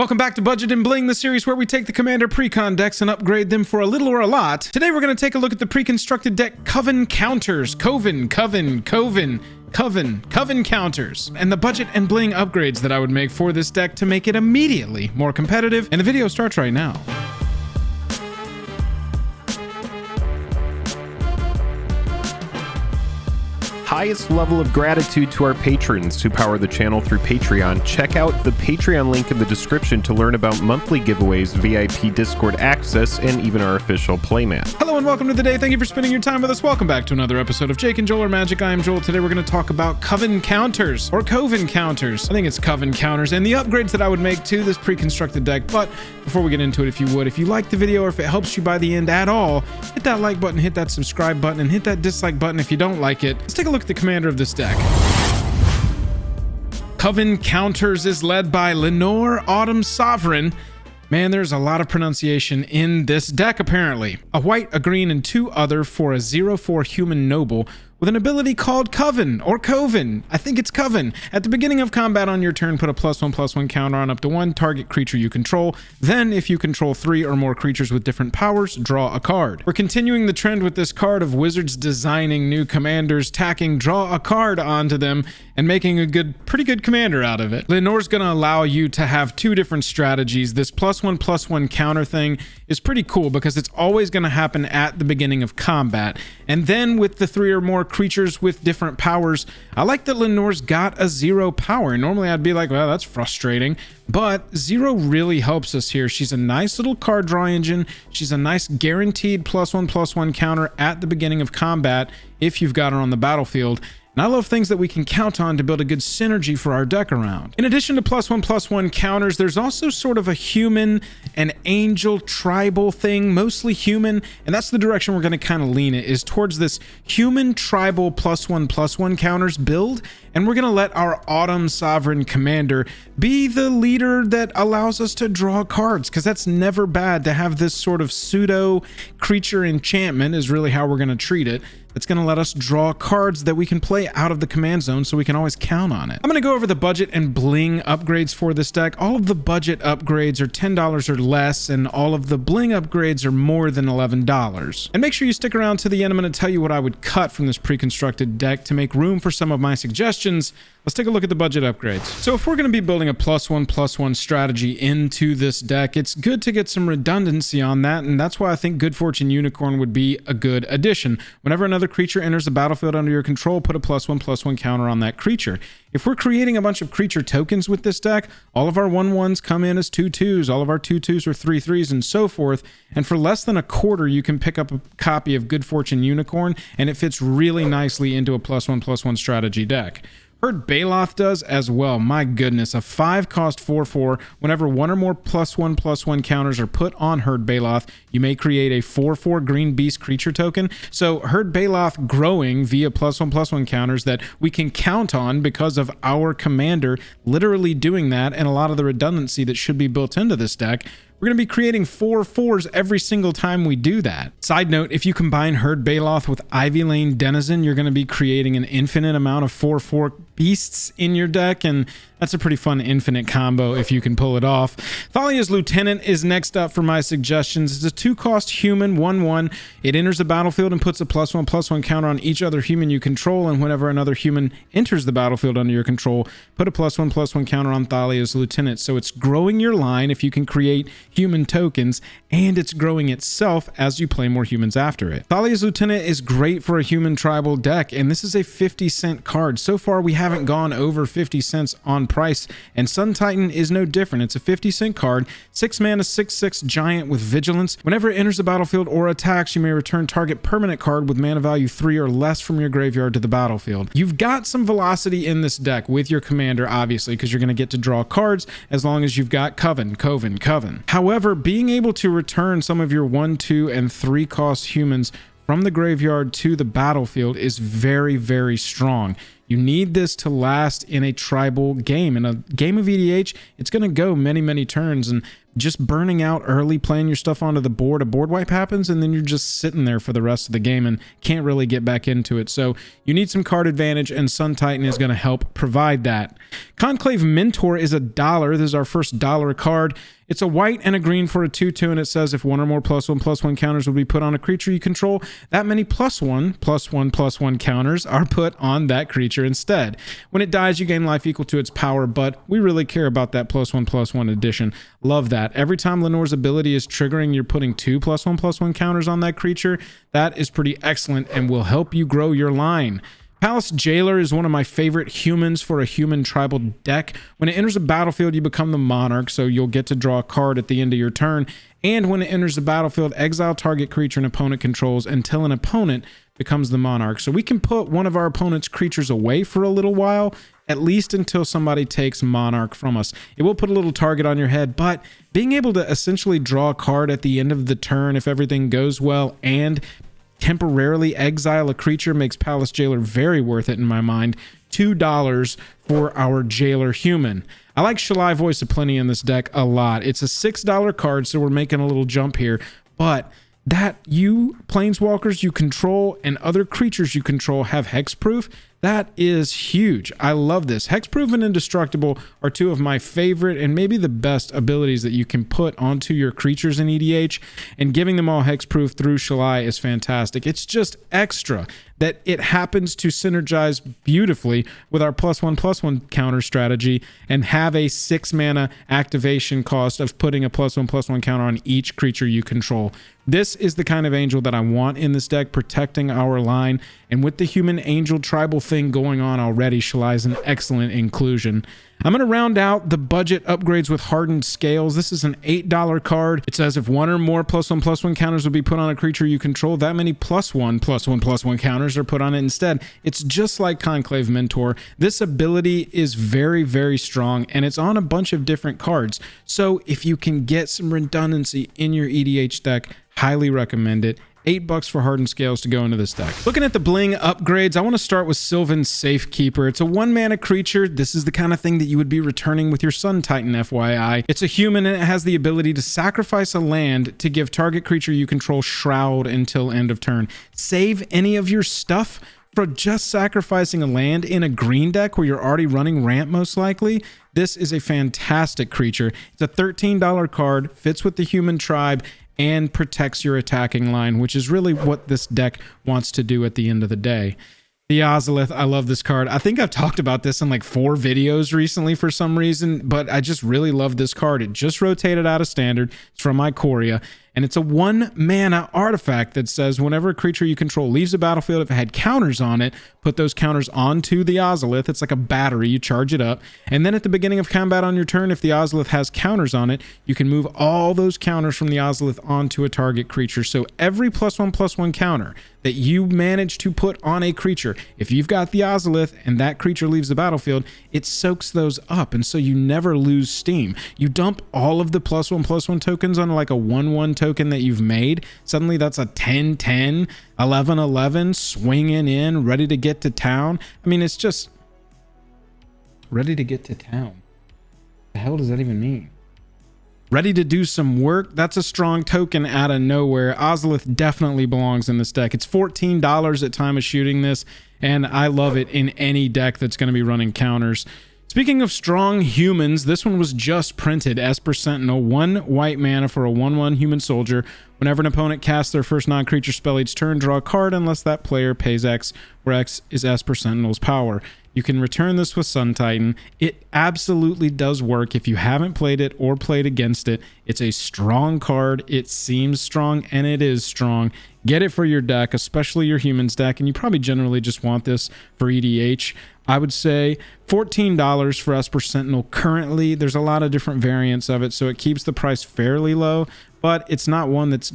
Welcome back to Budget and Bling, the series where we take the Commander Precon decks and upgrade them for a little or a lot. Today we're going to take a look at the pre-constructed deck Coven counters. Coven counters. And the Budget and Bling upgrades that I would make for this deck to make it immediately more competitive. And the video starts right now. Highest level of gratitude to our patrons who power the channel through Patreon. Check out the Patreon link in the description to learn about monthly giveaways, VIP Discord access, and even our official playmat. Hello and welcome to the day. Thank you for spending your time with us. Welcome back to another episode of Jake and Joel Are Magic. I am Joel. Today we're going to talk about Coven counters, or Coven counters. I think it's Coven counters, and the upgrades that I would make to this pre-constructed deck. But before we get into it, if you like the video or if it helps you by the end at all, hit that like button, hit that subscribe button, and hit that dislike button if you don't like it. Let's take a look at the commander of this deck. Coven counters is led by Leinore, Autumn Sovereign. Man, there's a lot of pronunciation in this deck apparently. A white, a green, and two other for a 0/4 human noble with an ability called Coven, or Coven. I think it's Coven. At the beginning of combat on your turn, put a +1/+1 counter on up to one target creature you control. Then, if you control 3 or more creatures with different powers, draw a card. We're continuing the trend with this card of wizards designing new commanders, tacking draw a card onto them, and making a pretty good commander out of it. Leinore's gonna allow you to have two different strategies. This +1/+1 counter thing is pretty cool because it's always gonna happen at the beginning of combat. And then with the 3 or more creatures with different powers, I like that Leinore's got a 0 power. Normally I'd be like, well, that's frustrating, but 0 really helps us here. She's a nice little card draw engine. She's a nice guaranteed +1/+1 counter at the beginning of combat if you've got her on the battlefield. And I love things that we can count on to build a good synergy for our deck around. In addition to +1/+1 counters, there's also sort of a human and angel tribal thing, mostly human, and that's the direction we're going to kind of lean it, is towards this human tribal +1/+1 counters build. And we're going to let our Autumn Sovereign commander be the leader that allows us to draw cards, because that's never bad to have this sort of pseudo creature enchantment is really how we're going to treat it. It's going to let us draw cards that we can play out of the command zone so we can always count on it. I'm going to go over the Budget and Bling upgrades for this deck. All of the budget upgrades are $10 or less, and all of the Bling upgrades are more than $11. And make sure you stick around to the end. I'm going to tell you what I would cut from this pre-constructed deck to make room for some of my suggestions. Let's take a look at the budget upgrades. So if we're going to be building a +1/+1 strategy into this deck, it's good to get some redundancy on that, and that's why I think Good Fortune Unicorn would be a good addition. Whenever another creature enters the battlefield under your control, put a +1/+1 counter on that creature. If we're creating a bunch of creature tokens with this deck, all of our 1/1s come in as 2/2s, all of our 2/2s are 3/3s, and so forth. And for less than a quarter, you can pick up a copy of Good Fortune Unicorn, and it fits really nicely into a +1/+1 strategy deck. Heard Baloth does as well. My goodness, a 5-cost 4/4. Whenever one or more +1/+1 counters are put on Herd Baloth, you may create a 4/4 green beast creature token. So Herd Baloth growing via +1/+1 counters that we can count on because of our commander literally doing that, and a lot of the redundancy that should be built into this deck. We're going to be creating 4/4s every single time we do that. Side note, if you combine Herd Baloth with Ivy Lane Denizen, you're going to be creating an infinite amount of 4/4 beasts in your deck, and that's a pretty fun infinite combo if you can pull it off. Thalia's Lieutenant is next up for my suggestions. It's a 2-cost human 1/1. It enters the battlefield and puts a +1/+1 counter on each other human you control, and whenever another human enters the battlefield under your control, put a +1/+1 counter on Thalia's Lieutenant. So it's growing your line if you can create human tokens, and it's growing itself as you play more humans after it. Thalia's Lieutenant is great for a human tribal deck, and this is a 50-cent card. So far, we haven't gone over 50 cents on price, and Sun Titan is no different. It's a 50-cent card, 6 mana, 6/6 giant with vigilance. Whenever it enters the battlefield or attacks, you may return target permanent card with mana value 3 or less from your graveyard to the battlefield. You've got some velocity in this deck with your commander, obviously, because you're going to get to draw cards as long as you've got Coven. However, being able to return some of your 1, 2, and 3 cost humans from the graveyard to the battlefield is very, very strong. You need this to last in a tribal game. In a game of EDH, it's going to go many, many turns, and just burning out early, playing your stuff onto the board, a board wipe happens, and then you're just sitting there for the rest of the game and can't really get back into it. So you need some card advantage, and Sun Titan is going to help provide that. Conclave Mentor is $1. This is our first dollar card. It's a white and a green for a 2/2, and it says if one or more +1/+1 counters would be put on a creature you control, that many +1/+1/+1 counters are put on that creature instead. When it dies, you gain life equal to its power, but we really care about that +1/+1 addition. Love that. Every time Leinore's ability is triggering, you're putting 2 +1/+1 counters on that creature. That is pretty excellent and will help you grow your line. Palace Jailer is one of my favorite humans for a human tribal deck. When it enters the battlefield, you become the monarch, so you'll get to draw a card at the end of your turn. And when it enters the battlefield, exile target creature an opponent controls until an opponent becomes the monarch. So we can put one of our opponent's creatures away for a little while, at least until somebody takes monarch from us. It will put a little target on your head, but being able to essentially draw a card at the end of the turn if everything goes well and temporarily exile a creature makes Palace Jailer very worth it in my mind. $2 for our Jailer human. I like Shalai Voice of Plenty in this deck a lot. It's a $6 card, so we're making a little jump here, but that you planeswalkers you control and other creatures you control have hexproof. That is huge. I love this. Hexproof and Indestructible are two of my favorite and maybe the best abilities that you can put onto your creatures in EDH, and giving them all hexproof through Shalai is fantastic. It's just extra that it happens to synergize beautifully with our +1/+1 counter strategy and have a 6 mana activation cost of putting a +1/+1 counter on each creature you control. This is the kind of angel that I want in this deck, protecting our line, and with the human angel tribal thing going on already, Shalai is an excellent inclusion. I'm going to round out the budget upgrades with Hardened Scales. This is an $8 card. It says if one or more +1/+1 counters would be put on a creature you control, that many +1/+1/+1 counters are put on it instead. It's just like Conclave Mentor. This ability is very, very strong, and it's on a bunch of different cards. So if you can get some redundancy in your EDH deck, highly recommend it. $8 for Hardened Scales to go into this deck. Looking at the Bling upgrades, I want to start with Sylvan Safekeeper. It's a 1-mana creature. This is the kind of thing that you would be returning with your Sun Titan, FYI. It's a human, and it has the ability to sacrifice a land to give target creature you control Shroud until end of turn. Save any of your stuff for just sacrificing a land in a green deck where you're already running ramp, most likely. This is a fantastic creature. It's a $13 card, fits with the human tribe, and protects your attacking line, which is really what this deck wants to do at the end of the day. The Ozolith, I love this card. I think I've talked about this in like 4 videos recently for some reason, but I just really love this card. It just rotated out of standard. It's from Ikoria, and it's a 1-mana artifact that says whenever a creature you control leaves the battlefield, if it had counters on it, put those counters onto the Ozolith. It's like a battery. You charge it up, and then at the beginning of combat on your turn, if the Ozolith has counters on it, you can move all those counters from the Ozolith onto a target creature. So every +1/+1 counter that you manage to put on a creature, if you've got the Ozolith and that creature leaves the battlefield, it soaks those up, and so you never lose steam. You dump all of the +1/+1 tokens on like a 1/1 token that you've made. Suddenly that's a 10/10, 11/11, swinging in, ready to get to town. I mean, it's just ready to get to town. The hell does that even mean? Ready to do some work. That's a strong token out of nowhere. Ozolith definitely belongs in this deck. It's $14 at time of shooting this, and I love it in any deck that's going to be running counters. Speaking of strong humans, this one was just printed. Esper Sentinel, 1 white mana for a 1/1 human soldier. Whenever an opponent casts their first non-creature spell each turn, draw a card unless that player pays X, where X is Esper Sentinel's power. You can return this with Sun Titan. It absolutely does work if you haven't played it or played against it. It's a strong card. It seems strong, and it is strong. Get it for your deck, especially your humans deck, and you probably generally just want this for EDH. I would say $14 for Esper Sentinel currently. There's a lot of different variants of it, so it keeps the price fairly low, but it's not one that's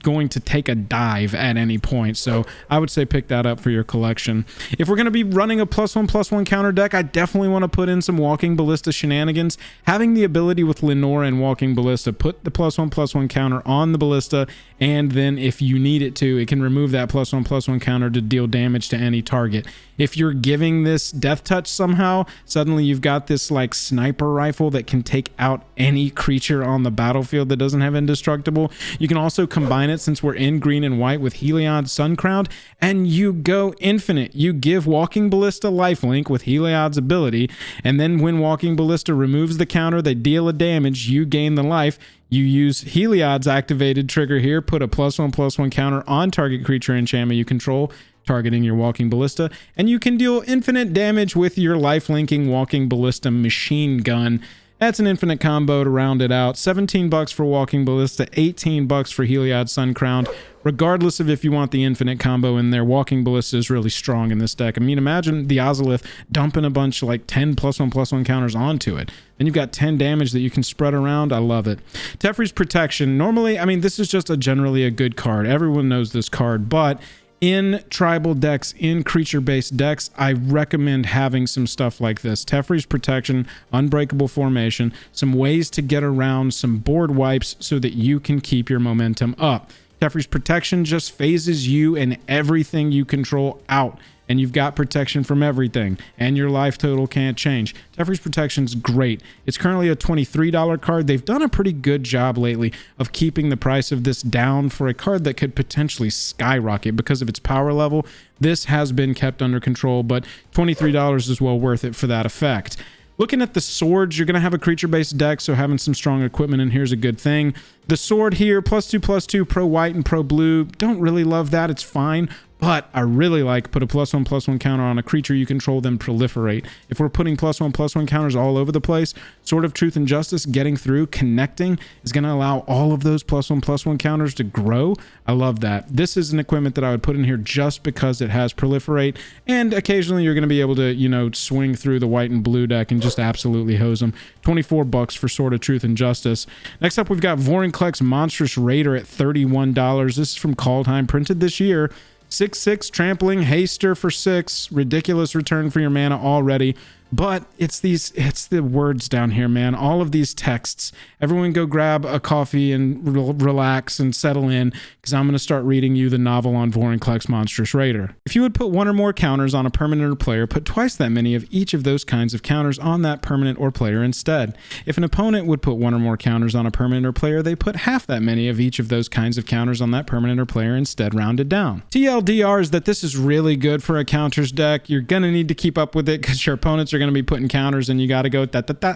going to take a dive at any point. So I would say pick that up for your collection. If we're going to be running a +1/+1 counter deck, I definitely want to put in some Walking Ballista shenanigans. Having the ability with Leinore and Walking Ballista, put the +1/+1 counter on the Ballista, and then if you need it to, it can remove that +1/+1 counter to deal damage to any target. If you're giving this Death Touch somehow, suddenly you've got this like sniper rifle that can take out any creature on the battlefield that doesn't have indestructible. You can also combine it, since we're in green and white, with Heliod's Suncrown, and you go infinite. You give Walking Ballista lifelink with Heliod's ability, and then when Walking Ballista removes the counter, they deal a damage, you gain the life. You use Heliod's activated trigger here, put a +1/+1 counter on target creature enchantment you control, targeting your Walking Ballista, and you can deal infinite damage with your life-linking Walking Ballista machine gun. That's an infinite combo to round it out. $17 for Walking Ballista, $18 for Heliod's Suncrown. Regardless of if you want the infinite combo in there, Walking Ballista is really strong in this deck. I mean, imagine the Ozolith dumping a bunch like 10 +1/+1 counters onto it. Then you've got 10 damage that you can spread around. I love it. Teferi's Protection. Normally, I mean, this is just generally a good card. Everyone knows this card, but in tribal decks, in creature-based decks, I recommend having some stuff like this. Teferi's Protection, Unbreakable Formation, some ways to get around some board wipes so that you can keep your momentum up. Teferi's Protection just phases you and everything you control out, and you've got protection from everything, and your life total can't change. Teferi's Protection's great. It's currently a $23 card. They've done a pretty good job lately of keeping the price of this down for a card that could potentially skyrocket because of its power level. This has been kept under control, but $23 is well worth it for that effect. Looking at the swords, you're going to have a creature-based deck, so having some strong equipment in here is a good thing. The sword here, +2/+2, pro white and pro blue. Don't really love that. It's fine. But I really like put a +1/+1 counter on a creature you control, then proliferate. If we're putting +1/+1 counters all over the place, Sword of Truth and Justice getting through, connecting, is going to allow all of those +1/+1 counters to grow. I love that. This is an equipment that I would put in here just because it has proliferate, and occasionally you're going to be able to, you know, swing through the white and blue deck and just absolutely hose them. $24 for Sword of Truth and Justice. Next up, we've got Vorinclex Monstrous Raider at $31. This is from Kaldheim, printed this year. 6/6 trampling haster for 6. Ridiculous return for your mana already. But it's the words down here, man. All of these texts. Everyone go grab a coffee and relax and settle in, because I'm going to start reading you the novel on Vorinclex Monstrous Raider. If you would put one or more counters on a permanent or player, put twice that many of each of those kinds of counters on that permanent or player instead. If an opponent would put one or more counters on a permanent or player, they put half that many of each of those kinds of counters on that permanent or player instead, rounded down. TLDR is that this is really good for a counters deck. You're going to need to keep up with it because your opponents are going to be putting counters, and you got to go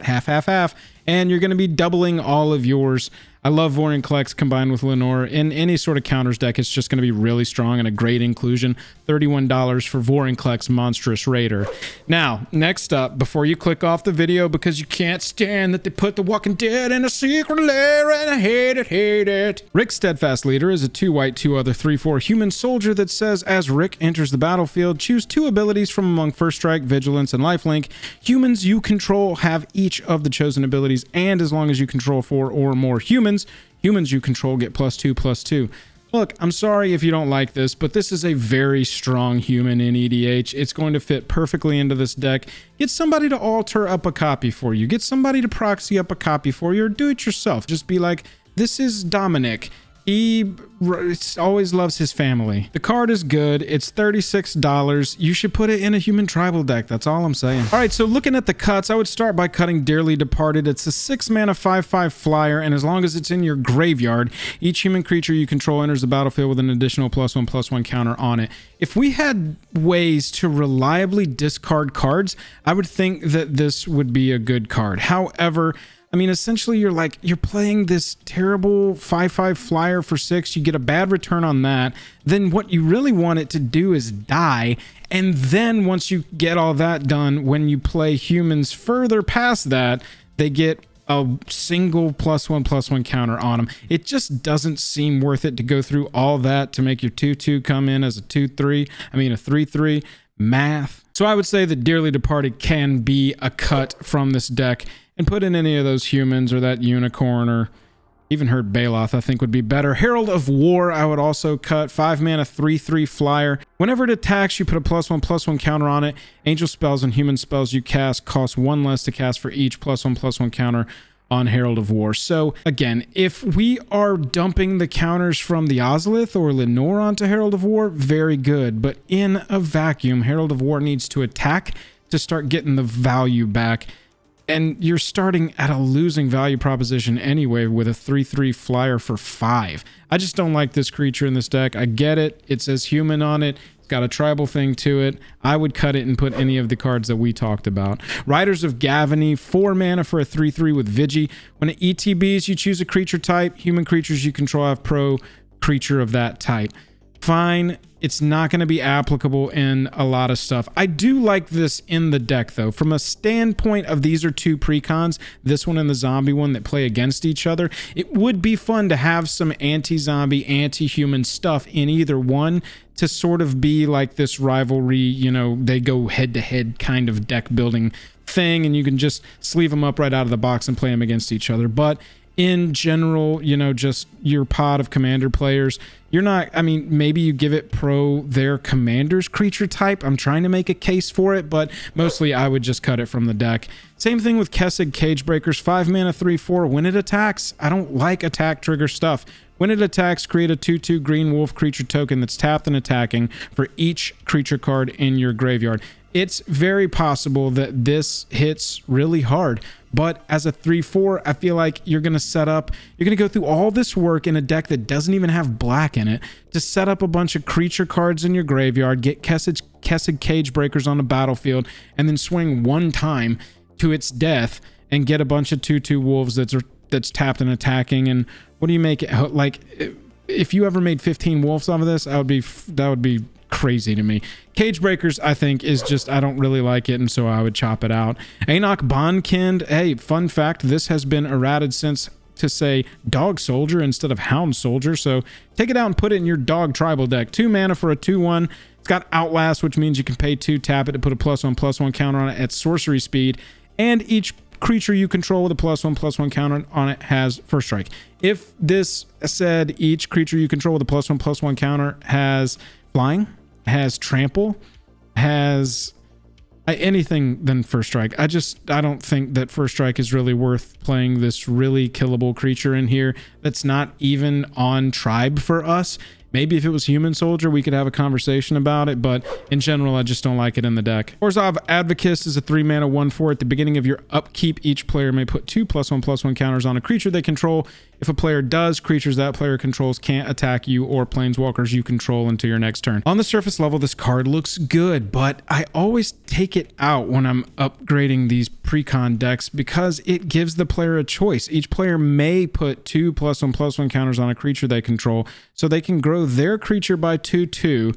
half, and you're going to be doubling all of yours. I love Vorinclex combined with Leinore. In any sort of counters deck, it's just going to be really strong and a great inclusion. $31 for Vorinclex Monstrous Raider. Now, next up, before you click off the video because you can't stand that they put the Walking Dead in a secret lair, and I hate it. Rick's Steadfast Leader is a 2-white, 2-other, 3/4 human soldier that says, as Rick enters the battlefield, choose 2 abilities from among First Strike, Vigilance, and Lifelink. Humans you control have each of the chosen abilities, and as long as you control 4 or more humans you control get +2/+2. Look, I'm sorry if you don't like this, but this is a very strong human in EDH. It's going to fit perfectly into this deck. Get somebody to alter up a copy for you. Get somebody to proxy up a copy for you, or do it yourself. Just be like, this is Dominic. He always loves his family. The card is good. It's $36. You should put it in a human tribal deck. That's all I'm saying. All right, so looking at the cuts, I would start by cutting Dearly Departed. It's a 6-mana 5/5 flyer, and as long as it's in your graveyard, each human creature you control enters the battlefield with an additional +1/+1 counter on it. If we had ways to reliably discard cards, I would think that this would be a good card. However, I mean, essentially, you're playing this terrible 5/5 flyer for 6. You get a bad return on that. Then what you really want it to do is die. And then once you get all that done, when you play humans further past that, they get a single +1/+1 counter on them. It just doesn't seem worth it to go through all that to make your 2/2 come in as a 2/3. I mean, a 3/3. Math. So I would say that Dearly Departed can be a cut from this deck, and put in any of those humans or that unicorn or Even heard Baloth, I think, would be better. Herald of War, I would also cut. 5 mana, 3/3 flyer. Whenever it attacks, you put a +1/+1 counter on it. Angel spells and human spells you cast cost 1 less to cast for each +1/+1 counter on Herald of War. So again, if we are dumping the counters from the Ozolith or Leinore onto Herald of War, very good. But in a vacuum, Herald of War needs to attack to start getting the value back. And you're starting at a losing value proposition anyway with a 3/3 flyer for 5. I just don't like this creature in this deck. I get it. It says human on it. It's got a tribal thing to it. I would cut it and put any of the cards that we talked about. Riders of Gavany, 4 mana for a 3/3 with Vigi. When it ETBs, you choose a creature type. Human creatures you control have pro creature of that type. Fine. It's not going to be applicable in a lot of stuff. I do like this in the deck, though. From a standpoint of these are 2 precons, this one and the zombie one that play against each other, it would be fun to have some anti-zombie, anti-human stuff in either one to sort of be like this rivalry, you know, they go head-to-head kind of deck building thing, and you can just sleeve them up right out of the box and play them against each other. But in general, you know, just your pod of commander players, you're not, I mean, maybe you give it pro their commander's creature type. I'm trying to make a case for it, but mostly I would just cut it from the deck. Same thing with Kessig Cagebreakers, 5 mana, 3/4. When it attacks, I don't like attack trigger stuff. When it attacks, create a 2/2 green wolf creature token that's tapped and attacking for each creature card in your graveyard. It's very possible that this hits really hard, but as a 3/4, I feel like you're going to set up, you're going to go through all this work in a deck that doesn't even have black in it to set up a bunch of creature cards in your graveyard, get Kessig Cagebreakers on the battlefield, and then swing one time to its death and get a bunch of 2/2 wolves that's tapped and attacking. And what do you make it like? If you ever made 15 wolves off of this, that would be crazy to me. Cagebreakers, I think, is just, I don't really like it, and so I would chop it out. Enoch Bondkind, hey, fun fact, this has been errated since to say Dog Soldier instead of Hound Soldier, so take it out and put it in your dog tribal deck. 2 mana for a 2/1. It's got Outlast, which means you can pay 2, tap it to put a +1/+1 counter on it at sorcery speed, and each creature you control with a +1/+1 counter on it has first strike. If this said each creature you control with a +1/+1 counter has flying, has trample, has anything than first strike, I don't think that first strike is really worth playing this really killable creature in here that's not even on tribe for us. Maybe if it was Human Soldier, we could have a conversation about it, but in general, I just don't like it in the deck. Orzhov Advocist is a 3 mana 1/4. At the beginning of your upkeep, each player may put 2 +1/+1 counters on a creature they control. If a player does, creatures that player controls can't attack you or planeswalkers you control until your next turn. On the surface level, this card looks good, but I always take it out when I'm upgrading these precon decks because it gives the player a choice. Each player may put 2 +1/+1 counters on a creature they control, so they can grow their creature by 2/2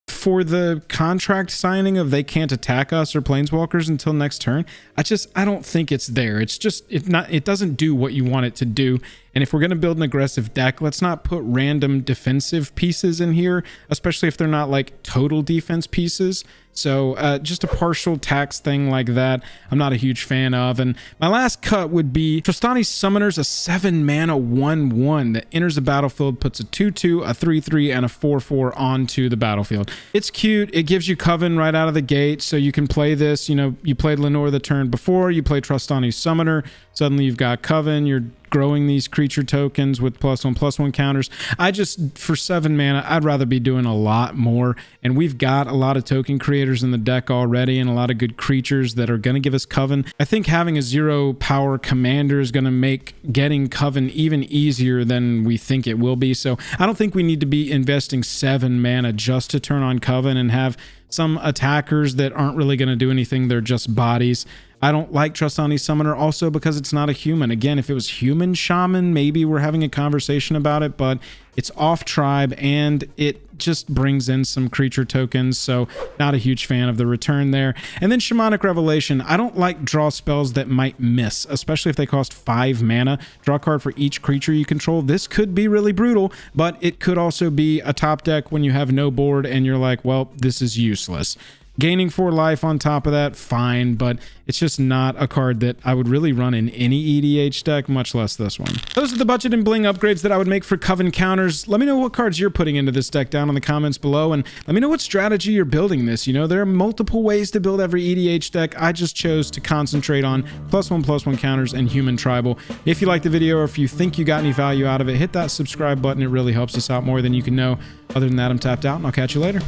for the contract signing of they can't attack us or planeswalkers until next turn. I don't think it's there. It doesn't do what you want it to do. And if we're going to build an aggressive deck, let's not put random defensive pieces in here, especially if they're not like total defense pieces. So just a partial tax thing like that, I'm not a huge fan of. And my last cut would be Trostani Summoners, a 7 mana 1/1 that enters the battlefield, puts a 2/2, a 3/3, and a 4/4 onto the battlefield. It's cute. It gives you Coven right out of the gate, so you can play this. You know, you played Leinore the turn before, you played Trostani Summoner, suddenly you've got Coven, you're growing these creature tokens with +1/+1 counters. For 7 mana, I'd rather be doing a lot more, and we've got a lot of token creators in the deck already and a lot of good creatures that are going to give us Coven. I think having a 0 power commander is going to make getting Coven even easier than we think it will be, so I don't think we need to be investing 7 mana just to turn on Coven and have some attackers that aren't really going to do anything. They're just bodies. I don't like Trostani Summoner also because it's not a human. Again, if it was human shaman, maybe we're having a conversation about it, but it's off tribe and it just brings in some creature tokens, so not a huge fan of the return there. And then Shamanic Revelation. I don't like draw spells that might miss, especially if they cost 5 mana. Draw a card for each creature you control. This could be really brutal, but it could also be a top deck when you have no board and you're like, well, this is useless. Gaining 4 life on top of that, fine, but it's just not a card that I would really run in any EDH deck, much less this one. Those are the budget and bling upgrades that I would make for Coven counters. Let me know what cards you're putting into this deck down in the comments below, and let me know what strategy you're building this. You know, there are multiple ways to build every EDH deck. I just chose to concentrate on +1/+1 counters and human tribal. If you liked the video or if you think you got any value out of it, hit that subscribe button. It really helps us out more than you can know. Other than that, I'm tapped out, and I'll catch you later.